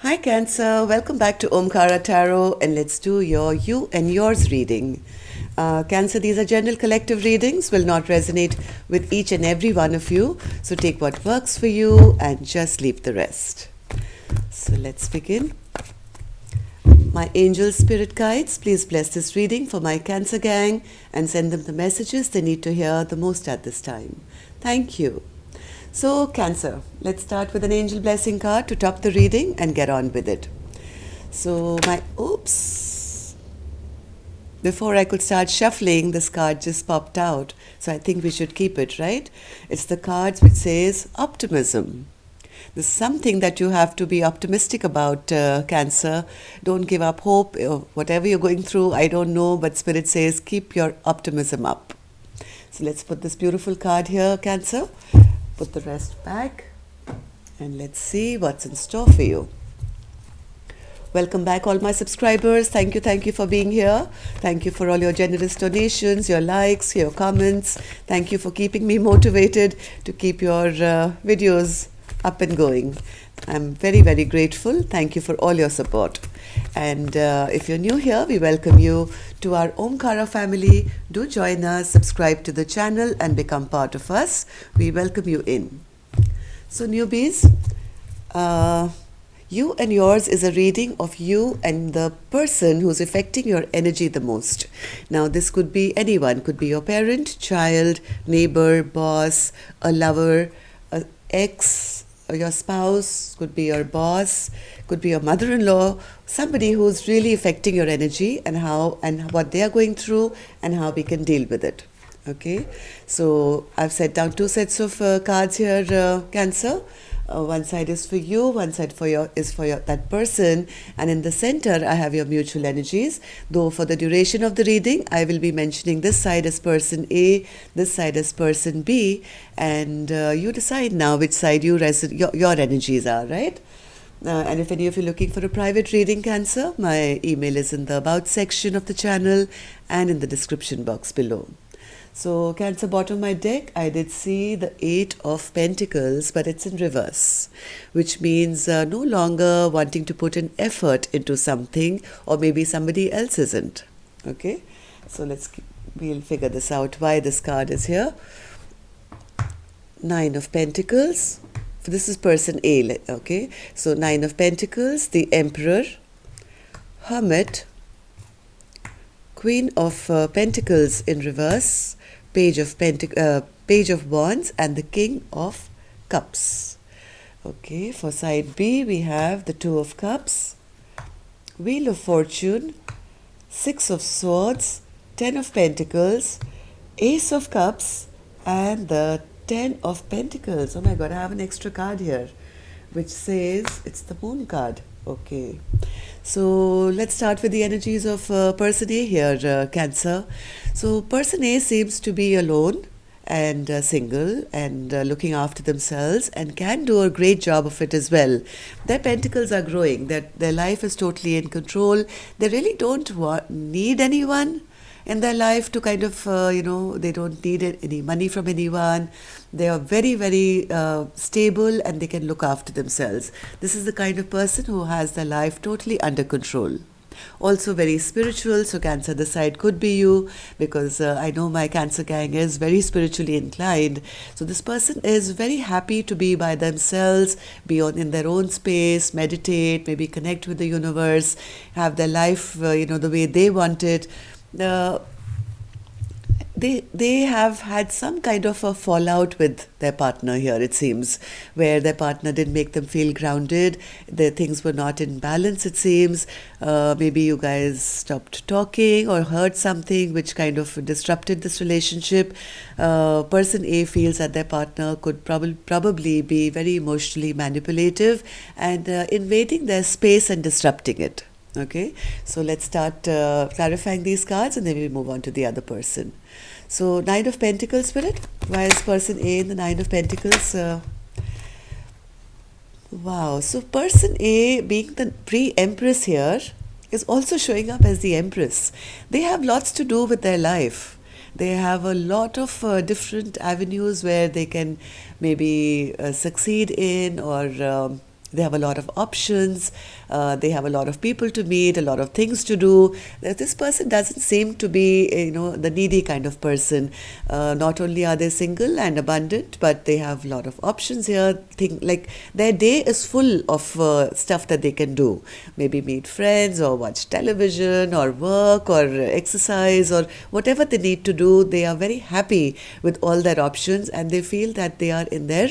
Hi Cancer, welcome back to Omkara Tarot and let's do your you and yours reading. Cancer, these are general collective readings, will not resonate with each and every one of you. So take what works for you and just leave the rest. So let's begin. My angel spirit guides, please bless this reading for my Cancer gang and send them the messages they need to hear the most at this time. Thank you. So, Cancer, let's start with an angel blessing card to top the reading and get on with it. So, before I could start shuffling, this card just popped out. So, I think we should keep it, right? It's the card which says optimism. This is something that you have to be optimistic about, Cancer. Don't give up hope. Whatever you're going through, I don't know, but Spirit says keep your optimism up. So, let's put this beautiful card here, Cancer. Put the rest back and let's see what's in store for you. Welcome back, all my subscribers. Thank you for being here. Thank you for all your generous donations, your likes, your comments. Thank you for keeping me motivated to keep your videos up and going. I'm very, very grateful. Thank you for all your support. And if you're new here, we welcome you to our Omkara family. Do join us, subscribe to the channel and become part of us. We welcome you in. So newbies, you and yours is a reading of you and the person who's affecting your energy the most. Now this could be anyone, could be your parent, child, neighbor, boss, a lover, an ex, your spouse, could be your boss, could be your mother-in-law, somebody who's really affecting your energy and how and what they are going through and how we can deal with it. Okay, so I've set down two sets of cards here, Cancer. One side is for you, one side for that person, and in the center I have your mutual energies. Though for the duration of the reading, I will be mentioning this side as person A, this side as person B, and you decide now which side your energies are, right? And if any of you are looking for a private reading, Cancer, my email is in the about section of the channel and in the description box below. So, Cancer, bottom of my deck, I did see the 8 of Pentacles, but it's in reverse, which means no longer wanting to put an effort into something, or maybe somebody else isn't. Okay, so we'll figure this out, why this card is here. 9 of Pentacles. This is person A, okay? So, 9 of Pentacles, the Emperor, Hermit, Queen of Pentacles in reverse, Page of Wands, and the King of Cups. Okay, for side B, we have the 2 of Cups, Wheel of Fortune, 6 of Swords, 10 of Pentacles, Ace of Cups, and the 10 of Pentacles. Oh my God, I have an extra card here, which says it's the Moon card. Okay, so let's start with the energies of person A here, Cancer. So person A seems to be alone and single and looking after themselves and can do a great job of it as well. Their pentacles are growing, their life is totally in control. They really don't need anyone in their life to kind of, they don't need any money from anyone. They are very, very stable and they can look after themselves. This is the kind of person who has their life totally under control. Also very spiritual, so Cancer, the side could be you, because I know my Cancer gang is very spiritually inclined. So this person is very happy to be by themselves, be in their own space, meditate, maybe connect with the universe, have their life, the way they want it. They have had some kind of a fallout with their partner here, it seems, where their partner didn't make them feel grounded. Their things were not in balance, it seems. Maybe you guys stopped talking or heard something which kind of disrupted this relationship. Person A feels that their partner could probably be very emotionally manipulative and invading their space and disrupting it. Okay, so let's start clarifying these cards and then we move on to the other person. So 9 of Pentacles, Spirit. Why is person A in the 9 of Pentacles? Wow, so person A, being the pre-Empress here, is also showing up as the Empress. They have lots to do with their life. They have a lot of different avenues where they can maybe succeed in or They have a lot of options. They have a lot of people to meet, a lot of things to do. This person doesn't seem to be, the needy kind of person. Not only are they single and abundant, but they have a lot of options here. Think like their day is full of stuff that they can do. Maybe meet friends or watch television or work or exercise or whatever they need to do. They are very happy with all their options, and they feel that they are in their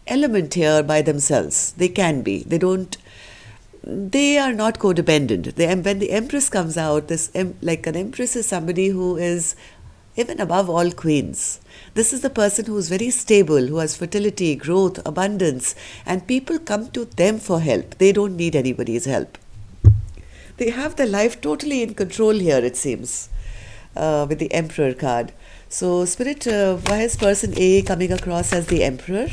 element here by themselves. They can be. They are not codependent. When the Empress comes out, like an Empress is somebody who is even above all queens. This is the person who is very stable, who has fertility, growth, abundance, and people come to them for help. They don't need anybody's help. They have their life totally in control here, it seems, with the Emperor card. So, Spirit, why is person A coming across as the Emperor?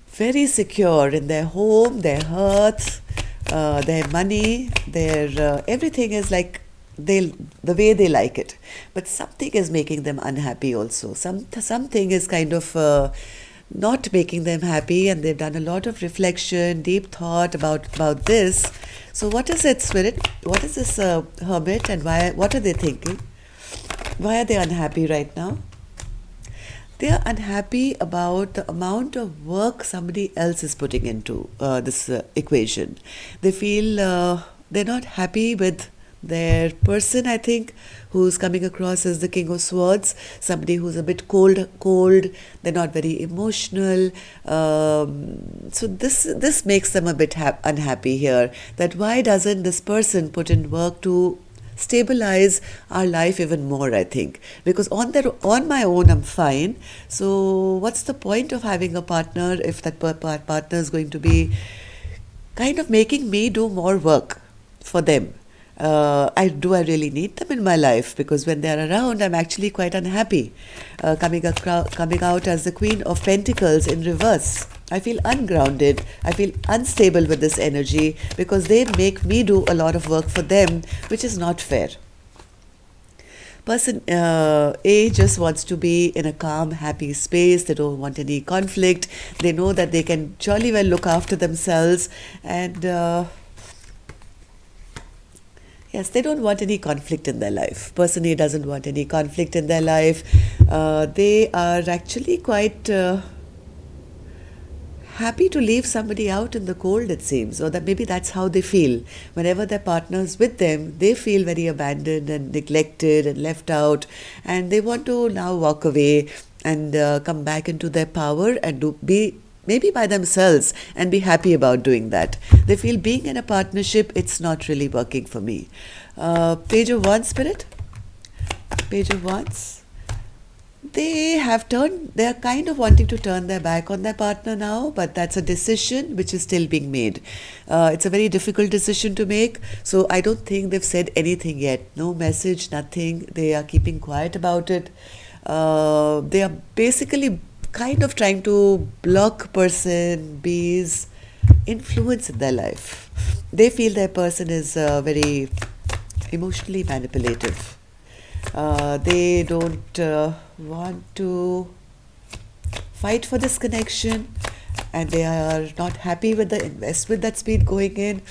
Very secure in their home, their hearth, their money, their everything is like the way they like it. But something is making them unhappy also. Something is kind of not making them happy, and they've done a lot of reflection, deep thought about this. So what is it, Spirit? What is this hermit, and why? What are they thinking? Why are they unhappy right now? They are unhappy about the amount of work somebody else is putting into this equation. They feel they're not happy with their person, I think, who's coming across as the King of Swords, somebody who's a bit cold, they're not very emotional. So this makes them a bit unhappy here, that why doesn't this person put in work to stabilize our life even more, I think, because on my own I'm fine. So what's the point of having a partner if that partner is going to be kind of making me do more work for them? I really need them in my life? Because when they're around, I'm actually quite unhappy. Coming out as the Queen of Pentacles in reverse, I feel ungrounded. I feel unstable with this energy because they make me do a lot of work for them, which is not fair. Person A just wants to be in a calm, happy space. They don't want any conflict. They know that they can jolly well look after themselves, and yes, they don't want any conflict in their life. Person A doesn't want any conflict in their life. They are actually quite happy to leave somebody out in the cold, it seems, or that maybe that's how they feel. Whenever their partner's with them, they feel very abandoned and neglected and left out, and they want to now walk away and come back into their power and be maybe by themselves and be happy about doing that. They feel being in a partnership, it's not really working for me. Page of Wands, Spirit. Page of Wands. They are kind of wanting to turn their back on their partner now, but that's a decision which is still being made. It's a very difficult decision to make, so I don't think they've said anything yet. No message, nothing. They are keeping quiet about it. They are basically kind of trying to block person B's influence in their life. They feel their person is very emotionally manipulative. They don't want to fight for this connection, and they are not happy with the investment that's been going in.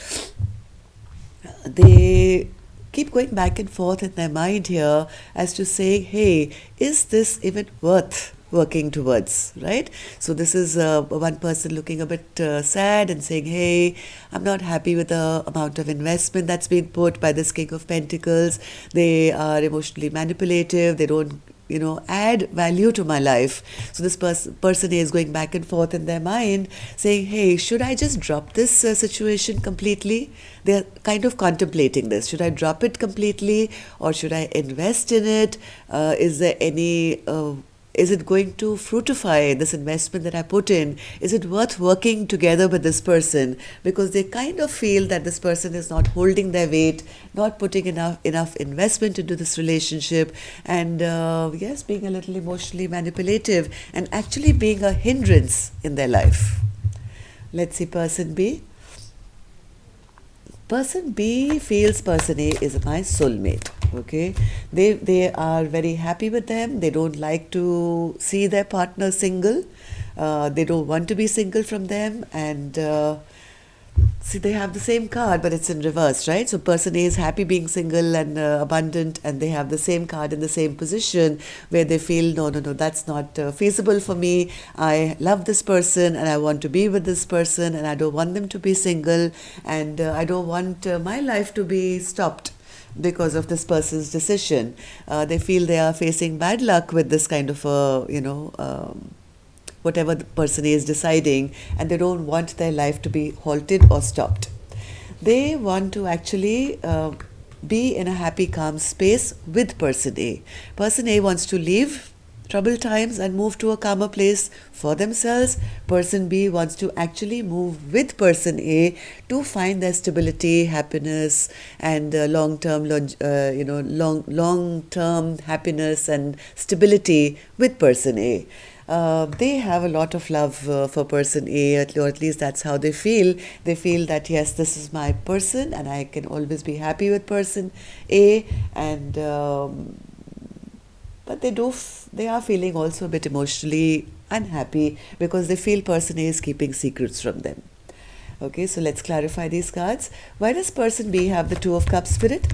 They keep going back and forth in their mind here as to say, hey, is this even worth working towards, right? So this is one person looking a bit sad and saying, hey, I'm not happy with the amount of investment that's been put by this King of Pentacles. They are emotionally manipulative. They don't add value to my life. So this person is going back and forth in their mind saying, hey, should I just drop this situation completely? They're kind of contemplating this. Should I drop it completely, or should I invest in it? Is it going to fructify, this investment that I put in? Is it worth working together with this person? Because they kind of feel that this person is not holding their weight, not putting enough investment into this relationship, and yes, being a little emotionally manipulative and actually being a hindrance in their life. Let's see person B. Person B feels person A is my soulmate. Okay, they are very happy with them. They don't like to see their partner single. They don't want to be single from them, and see, they have the same card, but it's in reverse, right? So person A is happy being single and abundant, and they have the same card in the same position where they feel, no, no, no, that's not feasible for me. I love this person and I want to be with this person, and I don't want them to be single, and I don't want my life to be stopped because of this person's decision. They feel they are facing bad luck with this kind of whatever the person is deciding, and they don't want their life to be halted or stopped. They want to actually be in a happy, calm space with person A. Person A wants to leave troubled times and move to a calmer place for themselves. Person B wants to actually move with person A to find their stability, happiness, and long-term happiness and stability with person A. They have a lot of love for person A, or at least that's how they feel. They feel that, yes, this is my person and I can always be happy with person A, and but they are feeling also a bit emotionally unhappy because they feel person A is keeping secrets from them. Okay, so let's clarify these cards. Why does person B have the Two of Cups spirit?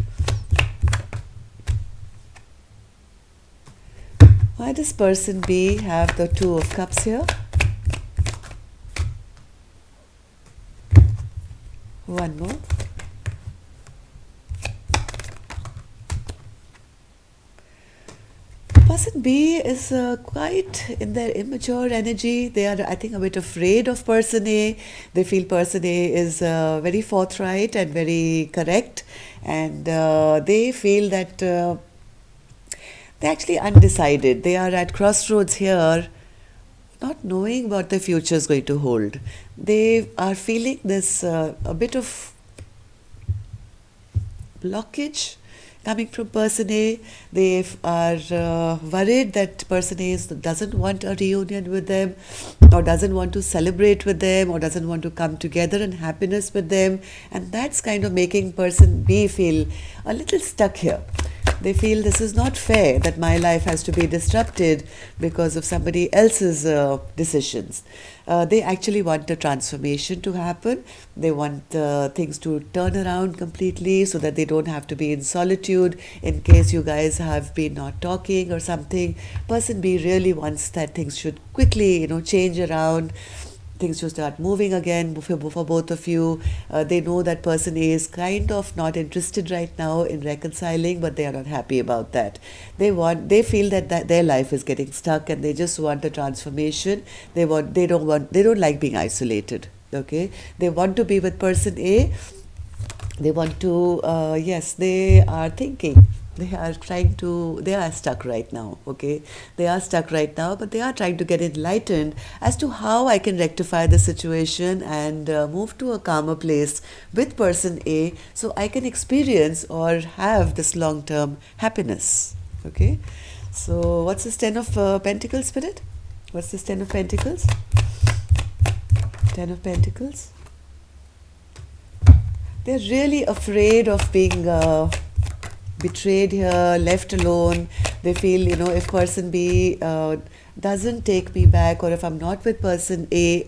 Why does person B have the Two of Cups here? One more. Person B is quite in their immature energy. They are, I think, a bit afraid of person A. They feel person A is very forthright and very correct, and they feel that they're actually undecided. They are at crossroads here, not knowing what the future is going to hold. They are feeling this a bit of blockage coming from person A. They are worried that person A doesn't want a reunion with them, or doesn't want to celebrate with them, or doesn't want to come together in happiness with them, and that's kind of making person B feel a little stuck here. They feel this is not fair, that my life has to be disrupted because of somebody else's decisions. They actually want a transformation to happen. They want things to turn around completely so that they don't have to be in solitude in case you guys have been not talking or something. Person B really wants that things should quickly, change around. Things should start moving again for both of you. They know that person A is kind of not interested right now in reconciling, but they are not happy about that. They feel that their life is getting stuck, and they just want a transformation. They don't like being isolated. Okay, they want to be with person A. They want to, yes, they are thinking. They are stuck right now, okay? They are stuck right now, but they are trying to get enlightened as to how I can rectify the situation and move to a calmer place with person A so I can experience or have this long-term happiness, okay? So what's this Ten of Pentacles, Spirit? What's this Ten of Pentacles? Ten of Pentacles. They're really afraid of being betrayed here, left alone. They feel, if person B doesn't take me back, or if I'm not with person A,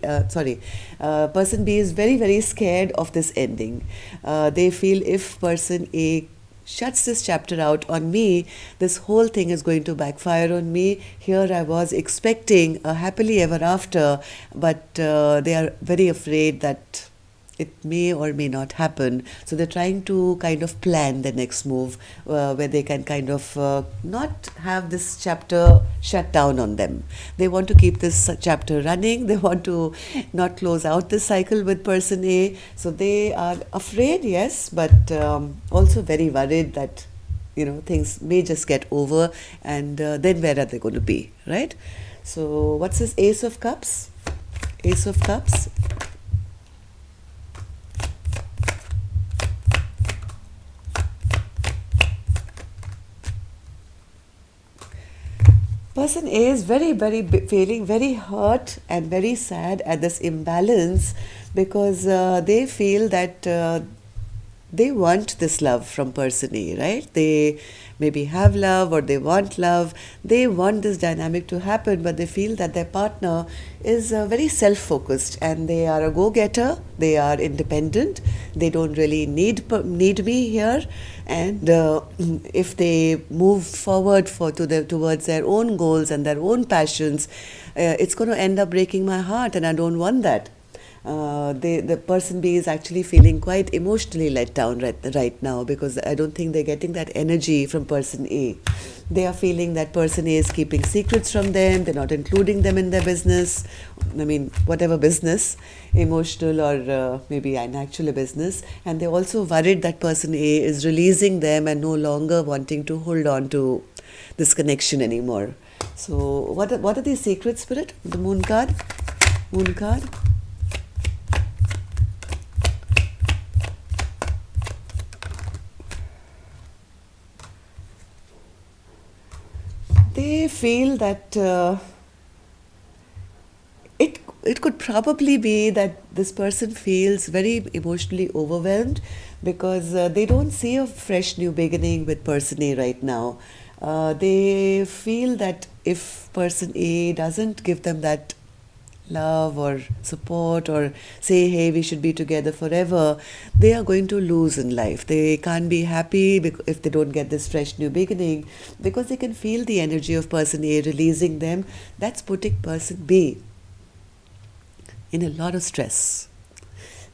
person B is very, very scared of this ending. They feel if person A shuts this chapter out on me, this whole thing is going to backfire on me. Here I was expecting a happily ever after, but they are very afraid that it may or may not happen. So they're trying to kind of plan the next move where they can kind of not have this chapter shut down on them. They want to keep this chapter running. They want to not close out this cycle with person A. So they are afraid, yes, but also very worried that things may just get over, and then where are they going to be, right? So what's this Ace of Cups? Ace of Cups. Person A is feeling very hurt and very sad at this imbalance because they feel that they want this love from person A, right? maybe have love or they want love. They want this dynamic to happen, but they feel that their partner is very self focused and they are a go getter, they are independent, they don't really need me here. And if they move forward towards their own goals and their own passions, it's going to end up breaking my heart, and I don't want that. The person B is actually feeling quite emotionally let down right now, because I don't think they're getting that energy from person A. They are feeling that person A is keeping secrets from them, they're not including them in their business. I mean, whatever business, emotional or maybe an actual business. And they're also worried that person A is releasing them and no longer wanting to hold on to this connection anymore. So, what are these secrets, Spirit? The moon card? Moon card? They feel that it could probably be that this person feels very emotionally overwhelmed because they don't see a fresh new beginning with person A right now. They feel that if person A doesn't give them that love or support or say, hey, we should be together forever, they are going to lose in life. They can't be happy if they don't get this fresh new beginning, because they can feel the energy of person A releasing them. That's putting person B in a lot of stress.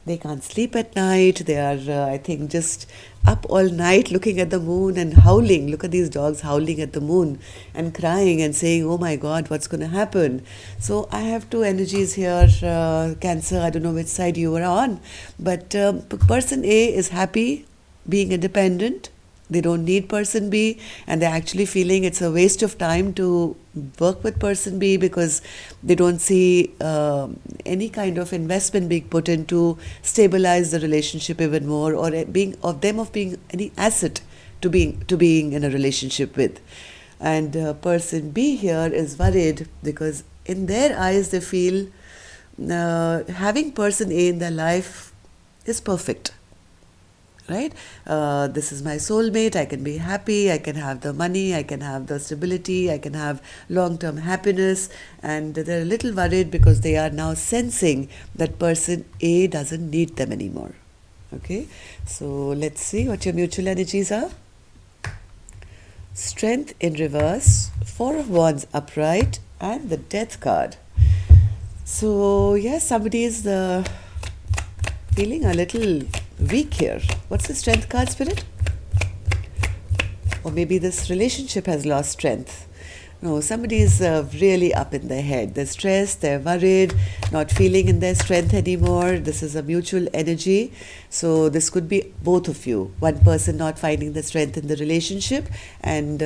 They can't sleep at night. They are, I think, just up all night looking at the moon and howling. Look at these dogs howling at the moon and crying and saying, oh my God, what's going to happen? So I have two energies here, Cancer. I don't know which side you were on. But person A is happy being independent. They don't need person B, and they're actually feeling it's a waste of time to work with person B because they don't see any kind of investment being put in to stabilize the relationship even more, or being any asset to being in a relationship with. And person B here is worried because in their eyes they feel having person A in their life is perfect. Right? This is my soulmate, I can be happy, I can have the money, I can have the stability, I can have long-term happiness, and they're a little worried because they are now sensing that person A doesn't need them anymore. Okay, so let's see what your mutual energies are. Strength in reverse, Four of Wands upright, and the Death card. So yes, somebody is feeling a little weak here. What's the Strength card, Spirit? Or maybe this relationship has lost strength. No, somebody is really up in their head. They're stressed, they're worried, not feeling in their strength anymore. This is a mutual energy. So this could be both of you. One person not finding the strength in the relationship and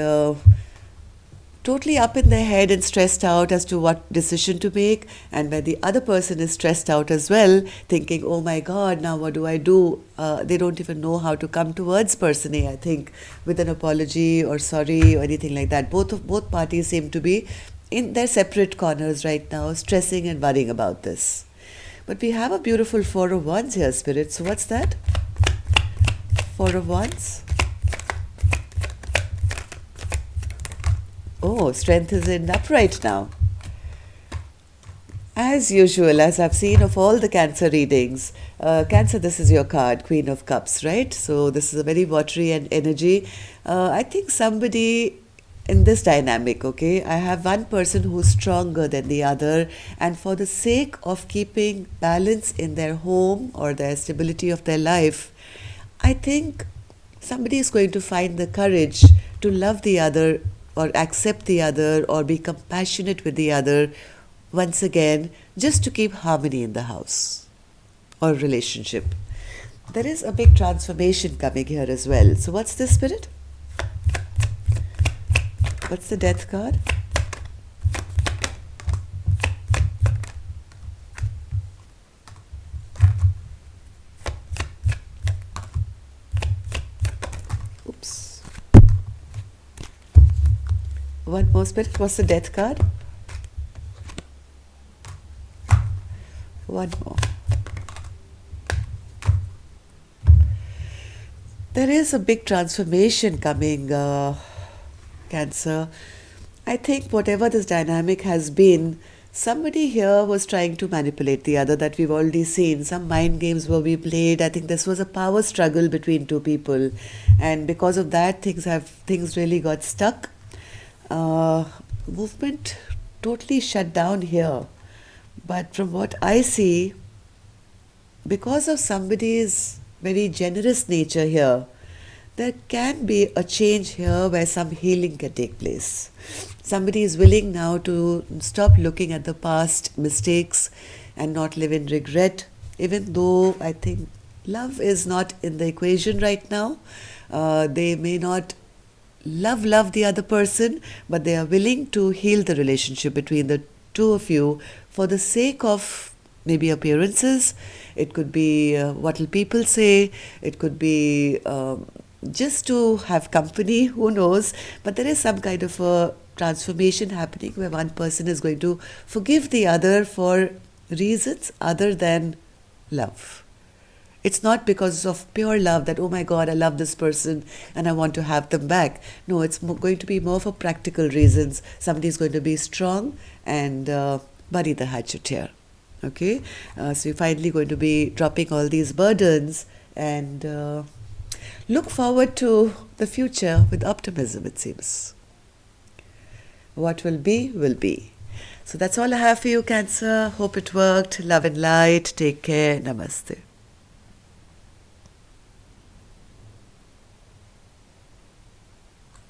totally up in their head and stressed out as to what decision to make, and where the other person is stressed out as well, thinking, oh my God, now what do I do? They don't even know how to come towards person A, I think, with an apology or sorry or anything like that. Both parties seem to be in their separate corners right now, stressing and worrying about this. But we have a beautiful Four of Wands here, Spirit. So what's that? Four of Wands. Oh, strength is in upright now. As usual, as I've seen of all the Cancer readings, Cancer, this is your card, Queen of Cups, right? So this is a very watery and energy. I think somebody in this dynamic, okay, I have one person who's stronger than the other, and for the sake of keeping balance in their home or the stability of their life, I think somebody is going to find the courage to love the other or accept the other or be compassionate with the other once again, just to keep harmony in the house or relationship. There is a big transformation coming here as well. So what's this, Spirit? What's the Death card? Oops. One more, Spirit. What's the Death card? One more. There is a big transformation coming Cancer. I think whatever this dynamic has been, somebody here was trying to manipulate the other, that we've already seen. Some mind games were being played. I think this was a power struggle between two people. And because of that, things really got stuck. Movement totally shut down here. But from what I see, because of somebody's very generous nature here, there can be a change here where some healing can take place. Somebody is willing now to stop looking at the past mistakes and not live in regret, even though I think love is not in the equation right now. They may not love the other person, but they are willing to heal the relationship between the two of you for the sake of maybe appearances. It could be what will people say. It could be just to have company, who knows. But there is some kind of a transformation happening where one person is going to forgive the other for reasons other than love. It's not because of pure love that, oh my God, I love this person and I want to have them back. No, it's going to be more for practical reasons. Somebody is going to be strong and bury the hatchet here. Okay? So you're finally going to be dropping all these burdens and look forward to the future with optimism, it seems. What will be, will be. So that's all I have for you, Cancer. Hope it worked. Love and light. Take care. Namaste.